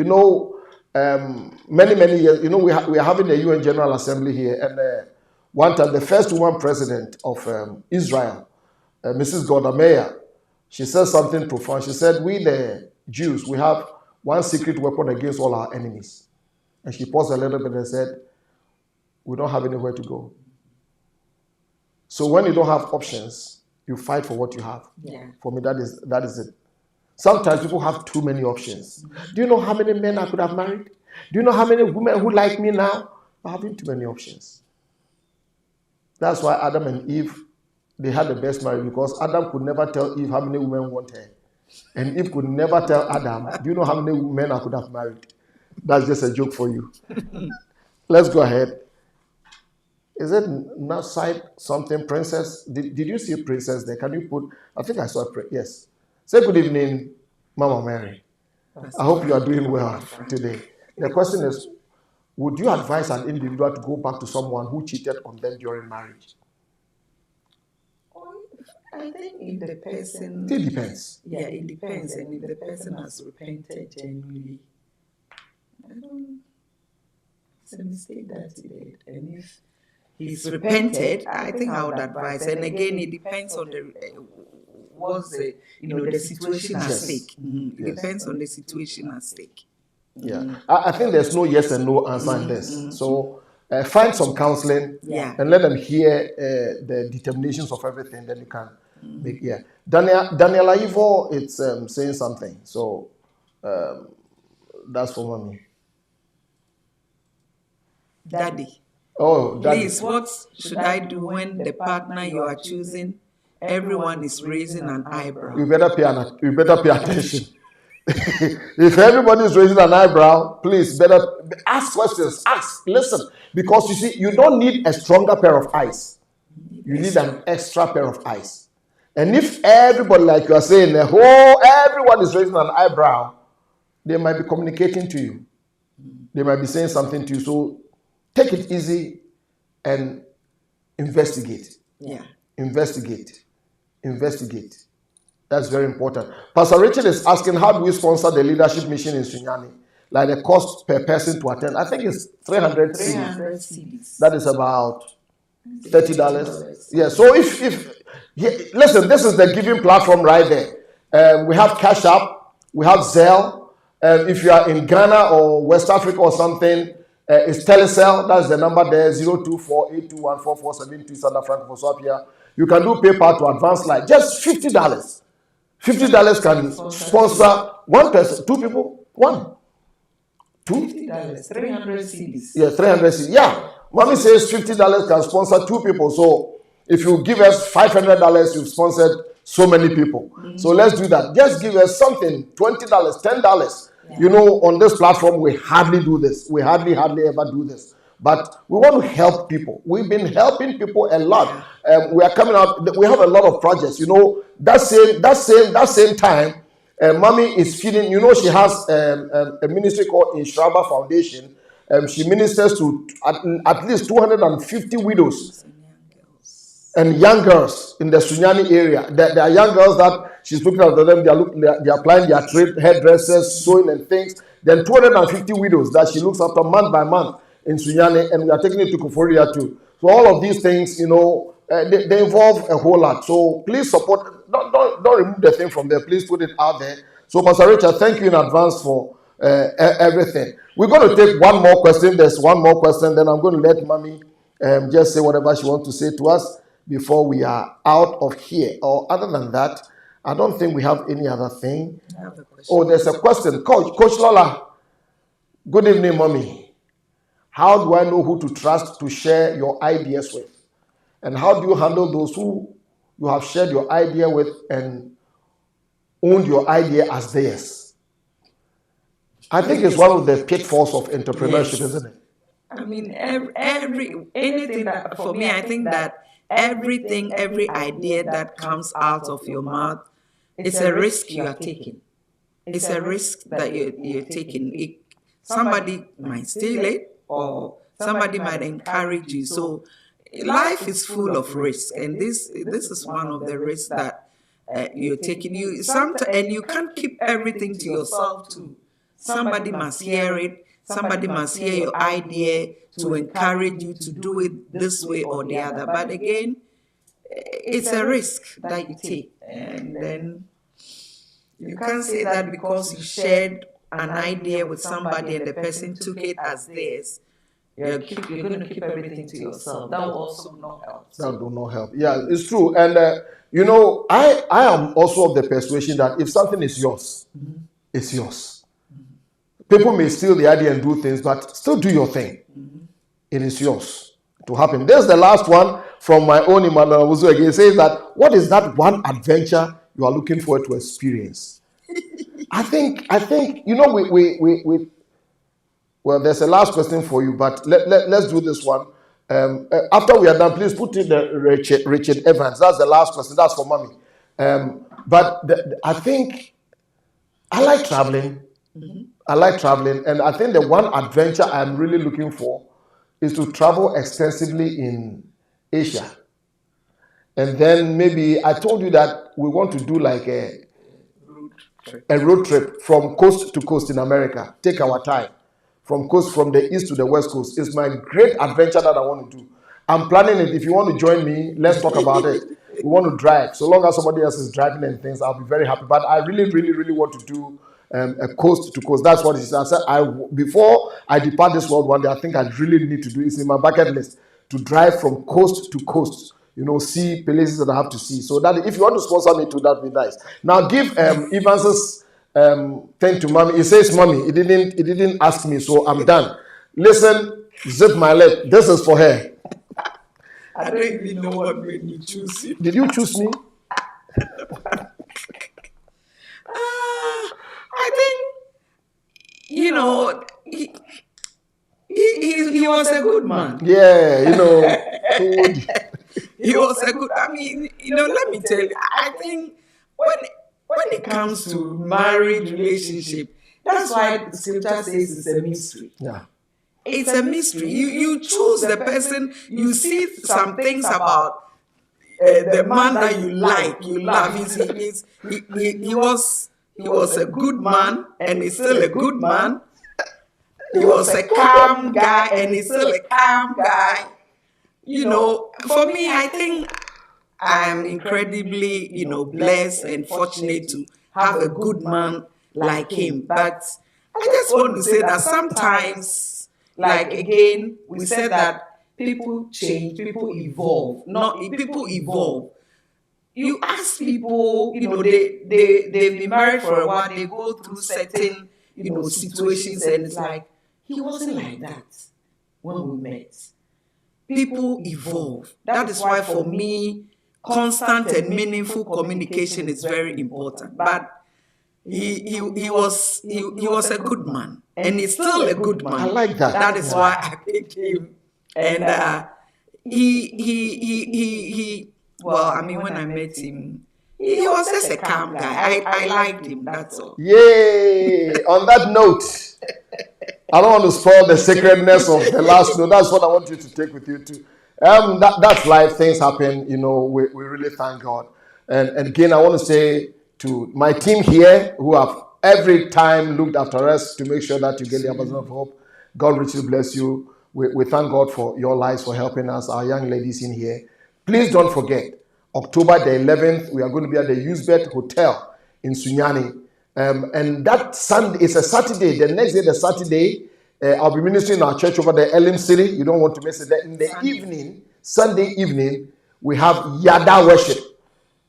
Many years, we are having the UN General Assembly here, and one time the first woman president of Israel, Mrs. Golda Meir, she said something profound. She said, we the Jews, we have one secret weapon against all our enemies. And she paused a little bit and said, we don't have anywhere to go. So when you don't have options, you fight for what you have. Yeah. For me, that is it. Sometimes people have too many options. Do you know how many men I could have married? Do you know how many women who like me now are having too many options? That's why Adam and Eve they had the best marriage because Adam could never tell Eve how many women want her. And Eve could never tell Adam, do you know how many men I could have married? That's just a joke for you. Let's go ahead. Is it not side something, princess? Did you see princess there? Can you put, I think I saw a yes. Say good evening, Mama Mary. I hope you are doing well today. The question is, would you advise an individual to go back to someone who cheated on them during marriage? I think if the person... It depends. Yeah, it depends. And if the person has repented genuinely, I don't... It's a mistake that he did. And if he's repented, I think I would advise. And again, it depends on the... what's the, the situation at stake. Mm-hmm. It depends on the situation at stake. Yeah, I think there's no yes and no answer in this. So find some counseling and let them hear the determinations of everything. Then you can make Daniela Ivo, it's saying something. So that's for mommy. Daddy. Oh, Daddy. Please, what should I do when the partner you are choosing, everyone is raising an eyebrow? You better pay attention. If everybody is raising an eyebrow, please better ask questions. Ask, listen, because you see, you don't need a stronger pair of eyes. You need an extra pair of eyes. And if everybody, like you are saying, everyone is raising an eyebrow, they might be communicating to you. They might be saying something to you. So take it easy and investigate. Yeah. Investigate. That's very important. Pastor Rachel is asking, how do we sponsor the leadership mission in Sunyani? Like the cost per person to attend. I think it's 300 cedis. That is about $30. Yeah, so if listen, this is the giving platform right there. We have Cash App, we have Zelle. If you are in Ghana or West Africa or something, it's Telecel. That's the number there, 024-821-4472, South Africa, Ofosu-Appiah. You can do PayPal to Advance Life. Just $50. $50 can sponsor one person, two people, one. $50, 300 cedis. Yeah, 300 cedis. Yeah. Mommy says $50 can sponsor two people. So if you give us $500, you've sponsored so many people. Mm-hmm. So let's do that. Just give us something, $20, $10. Yeah. On this platform, we hardly do this. We hardly ever do this. But we want to help people. We've been helping people a lot. We are coming out. We have a lot of projects. That same time, Mommy is feeding. She has a ministry called Inshraba Foundation. She ministers to at least 250 widows and young girls in the Sunyani area. There are young girls that she's looking after them. They are applying their trade, hairdressers, sewing and things. Then 250 widows that she looks after month by month in Sunyani, and we are taking it to Koforia too. So all of these things, they involve a whole lot. So please support. Don't remove the thing from there. Please put it out there. So Pastor Richard, thank you in advance for everything. We're going to take one more question. There's one more question. Then I'm going to let Mommy just say whatever she wants to say to us before we are out of here. Or other than that, I don't think we have any other thing. There's a question. Coach Lola, good evening, Mommy. How do I know who to trust to share your ideas with? And how do you handle those who you have shared your idea with and owned your idea as theirs? I think it's one of the pitfalls of entrepreneurship, isn't it? I mean, anything that, for me, I think that every idea that comes out of your mouth, it's a risk you are taking. It's a risk that you're taking. Somebody might steal it, or somebody might encourage you. So life is full of risk, and this is one of the risks that you're taking. And you can't keep everything to yourself too. Somebody must hear it. Somebody must hear your idea to encourage you to do it this way or the other. But again, it's a risk that you take, and then you can't say that because you shared an idea with somebody and the person took it as theirs, you're going to keep everything to yourself. That will also not help. That will not help. Yeah, it's true. And, I am also of the persuasion that if something is yours, it's yours. People may steal the idea and do things, but still do your thing. It is yours to happen. There's the last one. from my own Emmanuel Ofosu again. It says that, what is that one adventure you are looking forward to experience? I think, we well, there's a last question for you, but let's do this one. After we are done, please put in the Richard Evans. That's the last question. That's for mommy. I think I like traveling. Mm-hmm. I like traveling, and I think the one adventure I'm really looking for is to travel extensively in Asia. And then maybe I told you that we want to do like a road trip from coast to coast in America. Take our time. From the east to the west coast. It's my great adventure that I want to do. I'm planning it. If you want to join me, let's talk about it. We want to drive. So long as somebody else is driving and things, I'll be very happy. But I really, really, really want to do a coast to coast. That's what it is. I said, before I depart this world one day, I think I really need to do it. It's in my bucket list to drive from coast to coast. See places that I have to see. So that if you want to sponsor me too, that'd be nice. Now give Evans's thing to mommy. He says, mommy, he didn't ask me, so I'm done. Listen, zip my lip. This is for her. I don't even know what made me choose you. Did you choose me? I think, he was a good man. Yeah, he was a good, let me tell you, I think when it comes to marriage relationship, that's why the scripture says it's a mystery. Yeah. It's a mystery. You choose the person, you see some things about the man that you like, you love. He was a good man, and he's still a good man. He was a calm guy, and he's still a calm guy. For me, I think I am incredibly, blessed and fortunate to have a good man like him. But I just want to say that sometimes, like again, we said that people change, people evolve. People evolve. You ask people, they've been married for a while, they go through certain, situations, and it's like, he wasn't like that when we met. People evolve. That is why for me, constant and meaningful communication is very important. But he was a good man, and he's still a good man. I like that. That is why I picked him. And when I met him, he was just a calm guy. I liked him. That's all. Yay! On that note, I don't want to spoil the sacredness of the last note. That's what I want you to take with you too. That's life. Things happen. We really thank God. And again, I want to say to my team here, who have every time looked after us to make sure that you get the Ambassador of Hope, God richly bless you. We thank God for your lives, for helping us, our young ladies in here. Please don't forget, October the 11th, we are going to be at the Usbet Hotel in Sunyani. And that Sunday, it's a Saturday. The next day, the Saturday, I'll be ministering in our church over the Elim City. You don't want to miss it. In the Sunday evening, we have Yada worship.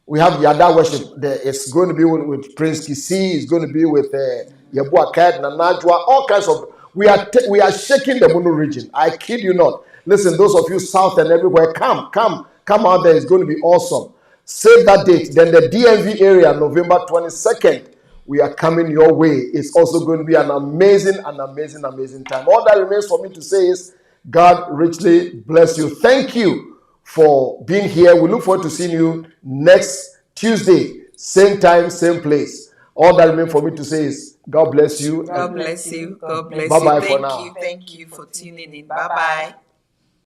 It's going to be with Prince Kisi. It's going to be with Yabu Akad, Nanajwa, all kinds of. We are shaking the Bunu region. I kid you not. Listen, those of you south and everywhere, come out there. It's going to be awesome. Save that date. Then the DMV area, November 22nd. We are coming your way. It's also going to be an amazing time. All that remains for me to say is, God richly bless you. Thank you for being here. We look forward to seeing you next Tuesday, same time, same place. All that remains for me to say is, God bless you. God bless you. God bless you. Bye-bye for now. Thank you for tuning in. Bye-bye.